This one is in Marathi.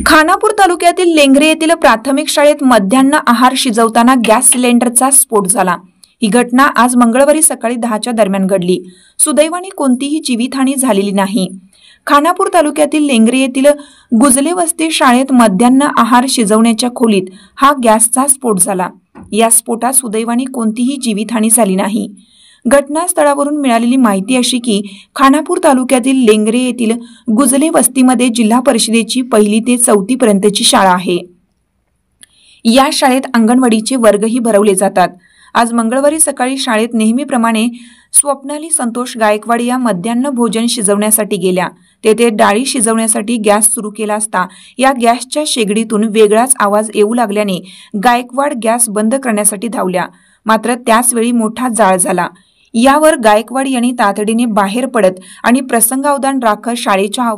खानापूर तालुक्यातील लेंगरे येथील प्राथमिक शाळेत मध्यान्ह आहार शिजवताना गॅस सिलेंडरचा स्फोट झाला। ही घटना आज मंगळवारी सकाळी 10च्या दरम्यान घडली। सुदैवाने कोणतीही जीवितहानी झालेली नाही। खानापूर तालुक्यातील लेंगरे येथील गुजले वस्ती शाळेत मध्यान्ह आहार शिजवण्याच्या खोलीत हा गॅसचा स्फोट झाला। या स्फोटात सुदैवाने कोणतीही जीवितहानी झाली नाही। घटनास्थळावरून मिळालेली माहिती अशी की खानापूर तालुक्यातील लेंगरे येथील गुजले वस्तीमध्ये जिल्हा परिषदेची 1ली ते 4थी पर्यंतची शाळा आहे। या शाळेत अंगणवाडीचे वर्गही भरवले जातात। आज मंगळवारी सकाळी शाळेत नेहमीप्रमाणे स्वप्नाली संतोष गायकवाड या मध्यान्ह भोजन शिजवण्यासाठी गेल्या। तेथे डाळी शिजवण्यासाठी गॅस सुरू केला असता या गॅसच्या शेगडीतून वेगळाच आवाज येऊ लागल्याने गायकवाड गॅस बंद करण्यासाठी धावल्या, मात्र त्याच वेळी मोठा जाळ झाला। यावर गायकवाड यांनी तातडीने बाहेर पडत आणि प्रसंगावधान राखत शाळेच्या